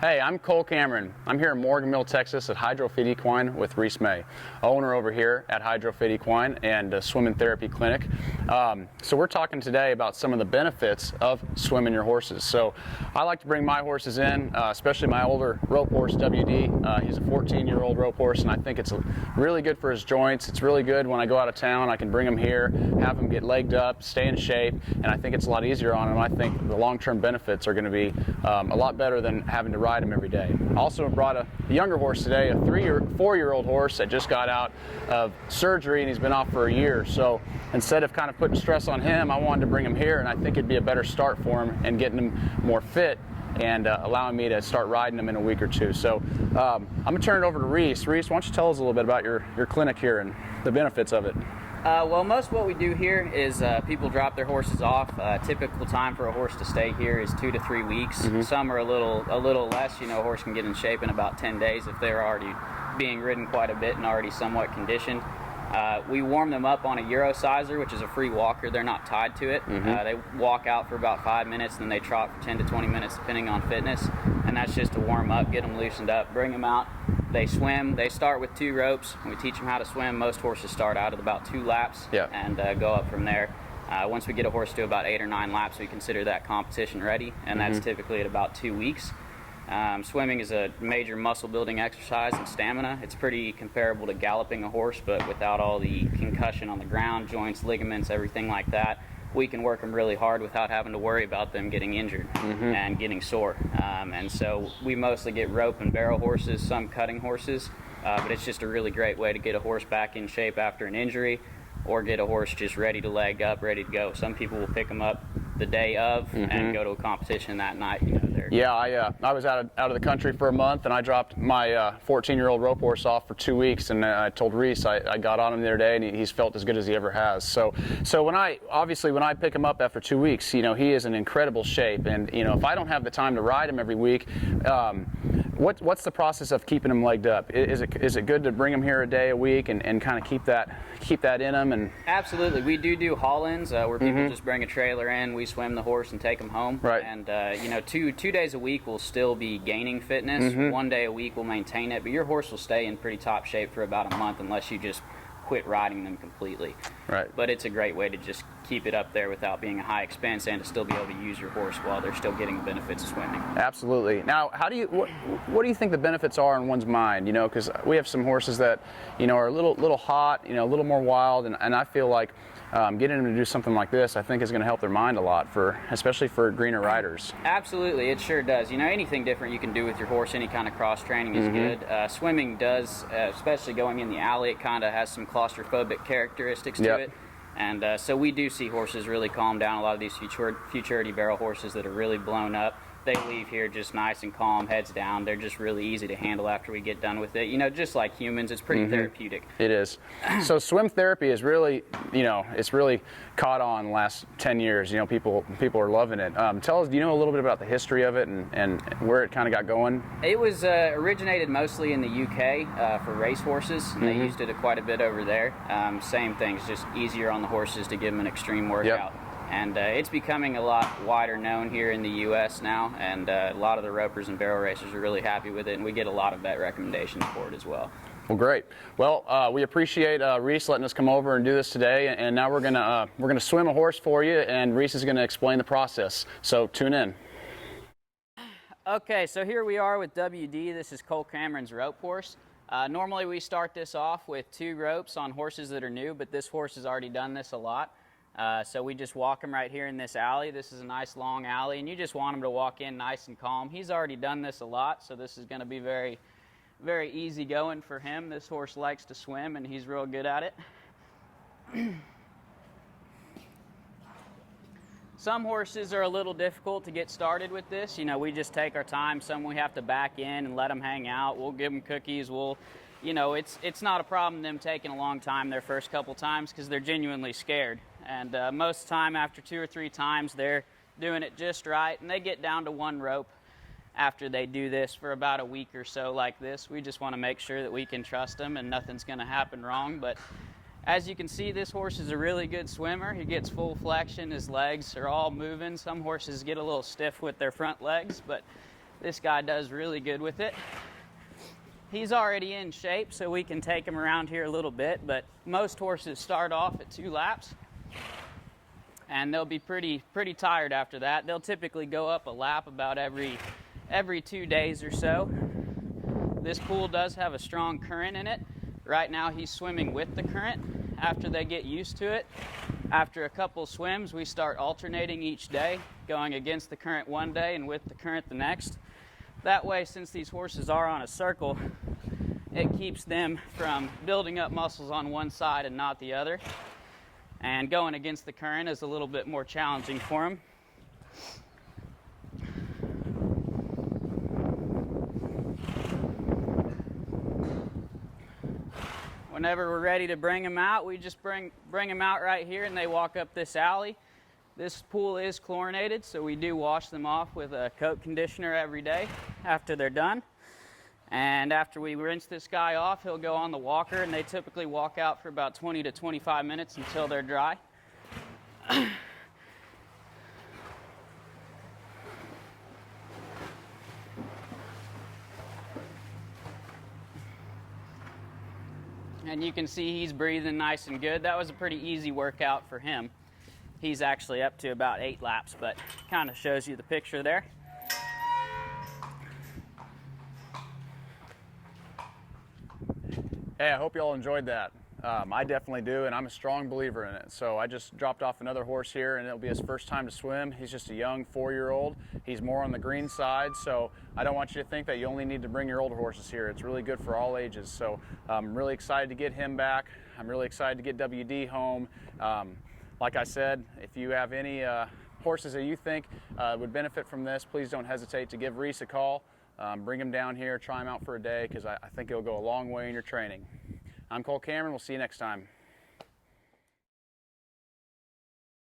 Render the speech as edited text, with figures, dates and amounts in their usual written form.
Hey, I'm Cole Cameron. I'm here in Morgan Mill, Texas at HydroFit Equine with Reese May, owner over here at HydroFit Equine and a swim and therapy clinic. So we're talking today about some of the benefits of swimming your horses. So I like to bring my horses in, especially my older rope horse, WD. He's a 14-year-old rope horse, and I think it's really good for his joints. It's really good when I go out of town. I can bring him here, have him get legged up, stay in shape, and I think it's a lot easier on him. I think the long-term benefits are going to be a lot better than having to ride him every day. Also brought a younger horse today, a 4-year-old horse that just got out of surgery and he's been off for a year. So instead of kind of putting stress on him, I wanted to bring him here, and I think it'd be a better start for him and getting him more fit and allowing me to start riding him in a week or two. So I'm gonna turn it over to Reese. Reese, why don't you tell us a little bit about your clinic here and the benefits of it? Well, most of what we do here is people drop their horses off. Typical time for a horse to stay here is 2 to 3 weeks. Some are a little less. You know, a horse can get in shape in about 10 days if they're already being ridden quite a bit and already somewhat conditioned. We warm them up on a Eurosizer, which is a free walker. They're not tied to it. They walk out for about 5 minutes, and then they trot for 10 to 20 minutes depending on fitness. And that's just to warm up, get them loosened up, bring them out. They swim. They start with 2 ropes. We teach them how to swim. Most horses start out at about 2 laps and go up from there. Once we get a horse to about 8 or 9 laps, we consider that competition ready, and that's typically at about 2 weeks. Swimming is a major muscle building exercise and stamina. It's pretty comparable to galloping a horse, but without all the concussion on the ground, joints, ligaments, everything like that. We can work them really hard without having to worry about them getting injured and getting sore. And so we mostly get rope and barrel horses, some cutting horses, but it's just a really great way to get a horse back in shape after an injury, or get a horse just ready to leg up, ready to go. Some people will pick them up the day of and go to a competition that night. You know, yeah, I was out of the country for a month, and I dropped my 14-year-old rope horse off for 2 weeks, and I told Reese I got on him the other day, and he's felt as good as he ever has. So when I pick him up after 2 weeks, you know, he is in incredible shape, and you know, if I don't have the time to ride him every week, what's the process of keeping him legged up? Is it good to bring him here a day a week and kind of keep that in him? And absolutely, we do haul-ins where people just bring a trailer in, we swim the horse and take him home. Right. And you know, two days a week will still be gaining fitness. 1 day a week will maintain it, but your horse will stay in pretty top shape for about a month unless you just quit riding them completely. Right. But it's a great way to just keep it up there without being a high expense and to still be able to use your horse while they're still getting the benefits of swimming. Absolutely. Now, what do you think the benefits are in one's mind? You know, because we have some horses that, you know, are a little hot, you know, a little more wild, and I feel like getting them to do something like this, I think, is going to help their mind a lot, especially for greener riders. Absolutely, it sure does. You know, anything different you can do with your horse, any kind of cross training is good. Swimming does, especially going in the alley, it kind of has some claustrophobic characteristics to it. And so we do see horses really calm down. A lot of these futurity barrel horses that are really blown up, they leave here just nice and calm, heads down. They're just really easy to handle after we get done with it. You know, just like humans, it's pretty therapeutic. It is. So swim therapy is really, you know, it's really caught on the last 10 years. You know, people are loving it. Tell us, do you know a little bit about the history of it and where it kind of got going? It was originated mostly in the UK for race horses, and they used it quite a bit over there. Same thing, it's just easier on the horses to give them an extreme workout. And it's becoming a lot wider known here in the U.S. now, and a lot of the ropers and barrel racers are really happy with it, and we get a lot of vet recommendations for it as well. Well, great. Well, we appreciate Reese letting us come over and do this today, and now we're gonna swim a horse for you, and Reese is gonna explain the process. So tune in. Okay, so here we are with WD. This is Cole Cameron's rope horse. Normally we start this off with 2 ropes on horses that are new, but this horse has already done this a lot. So we just walk him right here in this alley. This is a nice long alley, and you just want him to walk in nice and calm. He's already done this a lot, so this is going to be very, very easy going for him. This horse likes to swim, and he's real good at it. Some horses are a little difficult to get started with this. You know, we just take our time. Some we have to back in and let them hang out. We'll give them cookies. You know, it's not a problem them taking a long time their first couple times because they're genuinely scared. And most of the time, after 2 or 3 times, they're doing it just right, and they get down to 1 rope after they do this for about a week or so like this. We just want to make sure that we can trust them and nothing's going to happen wrong. But as you can see, this horse is a really good swimmer. He gets full flexion. His legs are all moving. Some horses get a little stiff with their front legs, but This guy does really good with it. He's already in shape, so we can take him around here a little bit, but most horses start off at 2 laps, and they'll be pretty tired after that. They'll typically go up a lap about every 2 days or so. This pool does have a strong current in it. Right now he's swimming with the current. After they get used to it, after a couple swims, we start alternating each day, going against the current one day and with the current the next. That way, since these horses are on a circle, it keeps them from building up muscles on one side and not the other. And going against the current is a little bit more challenging for them. Whenever we're ready to bring them out, we just bring them out right here, and they walk up this alley. This pool is chlorinated, so we do wash them off with a coat conditioner every day after they're done. And after we rinse this guy off, he'll go on the walker, and they typically walk out for about 20 to 25 minutes until they're dry. And you can see he's breathing nice and good. That was a pretty easy workout for him. He's actually up to about 8 laps, but kind of shows you the picture there. Hey, I hope you all enjoyed that. I definitely do, and I'm a strong believer in it. So I just dropped off another horse here, and it'll be his first time to swim. He's just a young 4-year-old. He's more on the green side, so I don't want you to think that you only need to bring your older horses here. It's really good for all ages. So I'm really excited to get him back. I'm really excited to get WD home. Like I said, if you have any horses that you think would benefit from this, please don't hesitate to give Reese a call. Bring him down here, try him out for a day, because I think it'll go a long way in your training. I'm Cole Cameron. We'll see you next time.